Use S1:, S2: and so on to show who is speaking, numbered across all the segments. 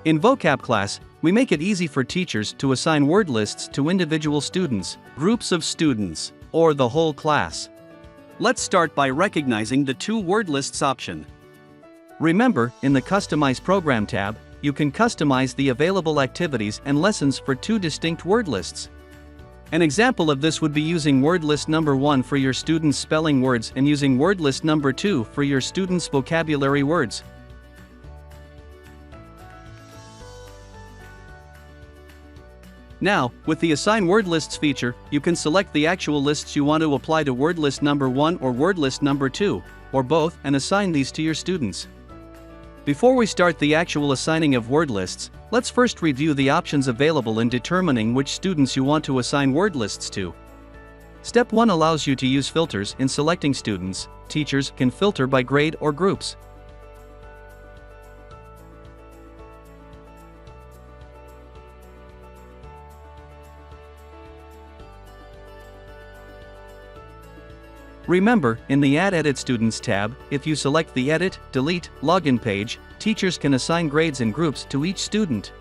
S1: In VocabClass, we make it easy for teachers to assign word lists to individual students, groups of students, or the whole class. Let's start by recognizing the two word lists option. Remember, in the Customize Program tab, you can customize the available activities and lessons for two distinct word lists. An example of this would be using word list number 1 for your students' spelling words and using word list number 2 for your students' vocabulary words. Now, with the Assign Word Lists feature, you can select the actual lists you want to apply to word list number 1 or word list number 2, or both, and assign these to your students. Before we start the actual assigning of word lists, let's first review the options available in determining which students you want to assign word lists to. Step 1 allows you to use filters in selecting students. Teachers can filter by grade or groups. Remember, in the Add Edit Students tab, if you select the Edit, Delete, Login page, teachers can assign grades and groups to each student.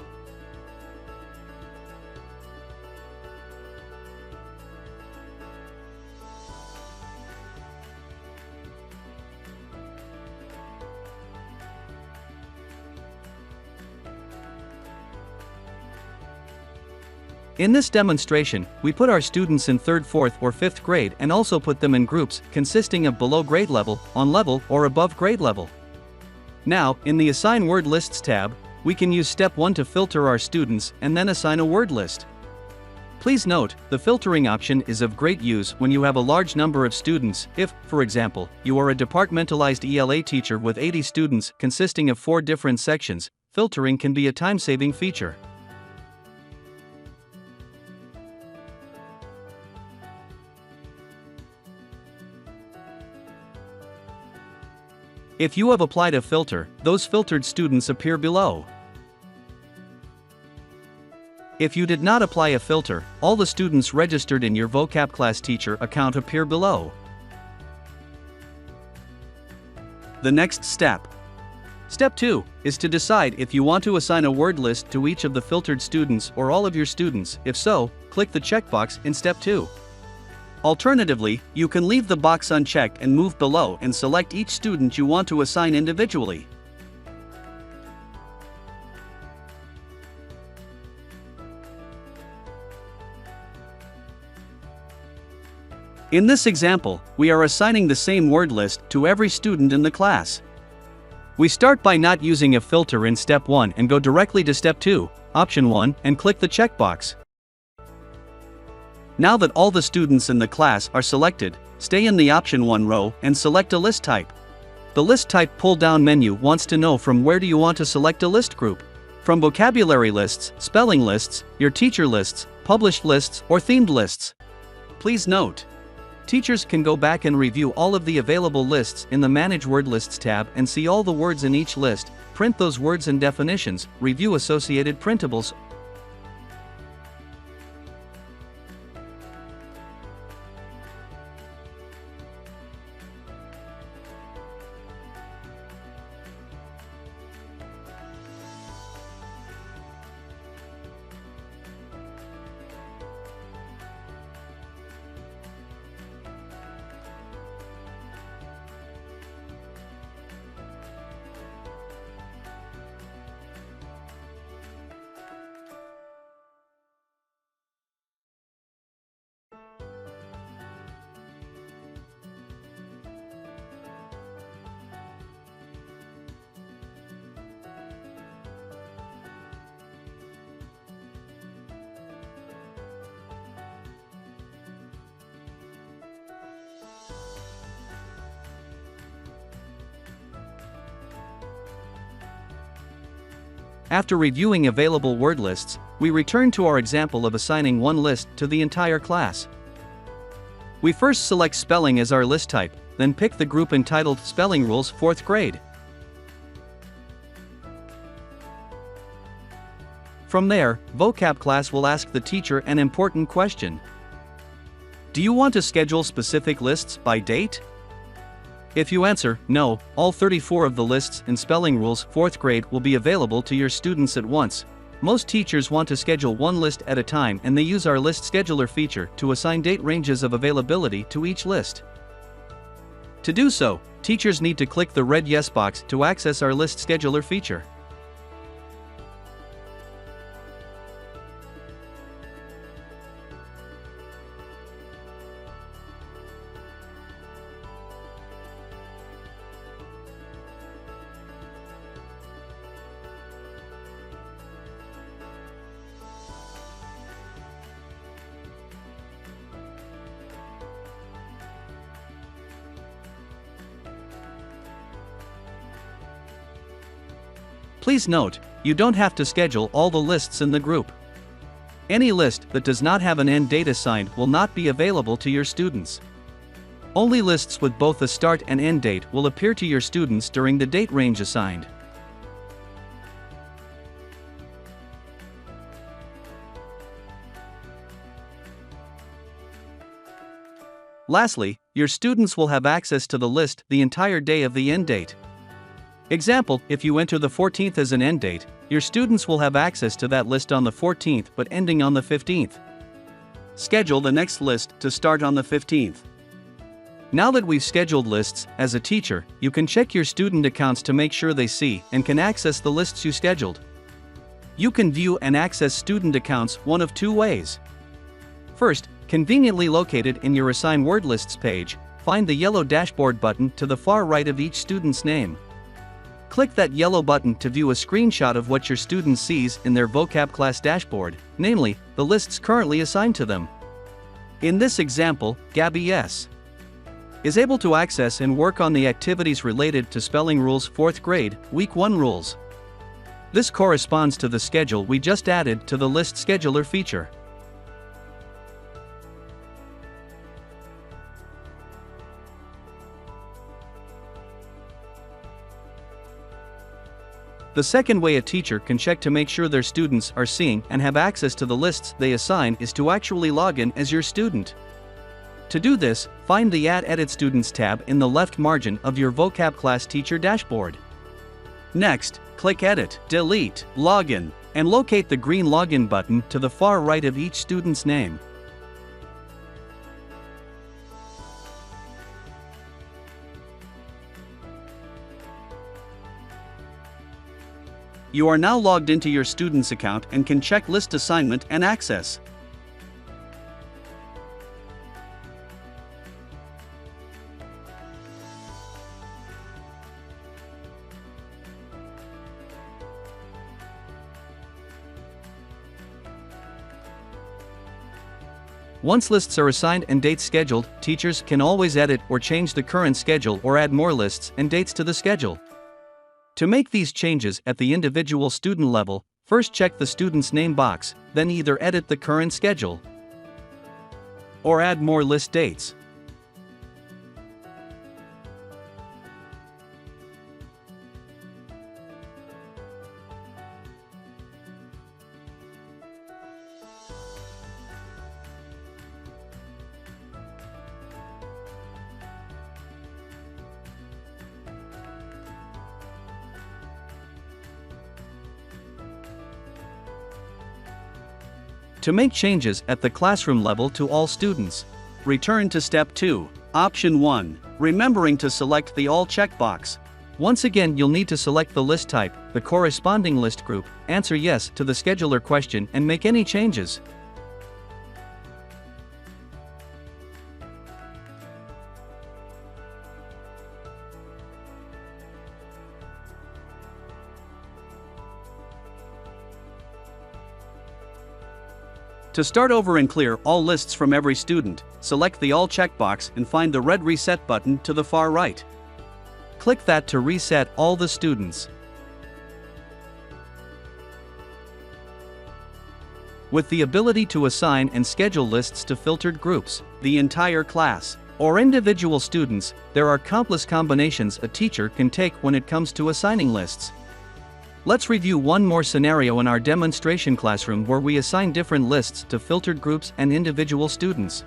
S1: In this demonstration, we put our students in 3rd, 4th, or 5th grade and also put them in groups consisting of below grade level, on level, or above grade level. Now, in the Assign Word Lists tab, we can use Step 1 to filter our students and then assign a word list. Please note, the filtering option is of great use when you have a large number of students. If, for example, you are a departmentalized ELA teacher with 80 students consisting of 4 different sections, filtering can be a time-saving feature. If you have applied a filter, those filtered students appear below. If you did not apply a filter, all the students registered in your VocabClass teacher account appear below. The next step. Step 2 is to decide if you want to assign a word list to each of the filtered students or all of your students. If so, click the checkbox in Step 2. Alternatively, you can leave the box unchecked and move below and select each student you want to assign individually. In this example, we are assigning the same word list to every student in the class. We start by not using a filter in Step 1 and go directly to Step 2, Option 1, and click the checkbox. Now that all the students in the class are selected, stay in the Option 1 row and select a list type. The list type pull-down menu wants to know from where do you want to select a list group. From vocabulary lists, spelling lists, your teacher lists, published lists, or themed lists. Please note, teachers can go back and review all of the available lists in the Manage Word Lists tab and see all the words in each list, print those words and definitions, review associated printables. After reviewing available word lists, we return to our example of assigning one list to the entire class. We first select spelling as our list type, then pick the group entitled Spelling Rules 4th grade. From there, VocabClass will ask the teacher an important question. Do you want to schedule specific lists by date? If you answer no, all 34 of the lists in Spelling Rules 4th grade will be available to your students at once. Most teachers want to schedule one list at a time, and they use our List Scheduler feature to assign date ranges of availability to each list. To do so, teachers need to click the red Yes box to access our List Scheduler feature. Please note, you don't have to schedule all the lists in the group. Any list that does not have an end date assigned will not be available to your students. Only lists with both a start and end date will appear to your students during the date range assigned. Lastly, your students will have access to the list the entire day of the end date. Example, if you enter the 14th as an end date, your students will have access to that list on the 14th but ending on the 15th. Schedule the next list to start on the 15th. Now that we've scheduled lists, as a teacher, you can check your student accounts to make sure they see and can access the lists you scheduled. You can view and access student accounts one of two ways. First, conveniently located in your Assign Word Lists page, find the yellow dashboard button to the far right of each student's name. Click that yellow button to view a screenshot of what your student sees in their VocabClass dashboard, namely, the lists currently assigned to them. In this example, Gabby S. is able to access and work on the activities related to Spelling Rules 4th grade, Week 1 rules. This corresponds to the schedule we just added to the List Scheduler feature. The second way a teacher can check to make sure their students are seeing and have access to the lists they assign is to actually log in as your student. To do this, find the Add Edit Students tab in the left margin of your VocabClass teacher dashboard. Next, click Edit, Delete, Login, and locate the green Login button to the far right of each student's name. You are now logged into your student's account and can check list assignment and access. Once lists are assigned and dates scheduled, teachers can always edit or change the current schedule or add more lists and dates to the schedule. To make these changes at the individual student level, first check the student's name box, then either edit the current schedule or add more list dates. To make changes at the classroom level to all students, return to Step 2, Option 1, remembering to select the All checkbox. Once again, you'll need to select the list type, the corresponding list group, answer yes to the scheduler question, and make any changes. To start over and clear all lists from every student, select the All checkbox and find the red Reset button to the far right. Click that to reset all the students. With the ability to assign and schedule lists to filtered groups, the entire class, or individual students, there are countless combinations a teacher can take when it comes to assigning lists. Let's review one more scenario in our demonstration classroom where we assign different lists to filtered groups and individual students.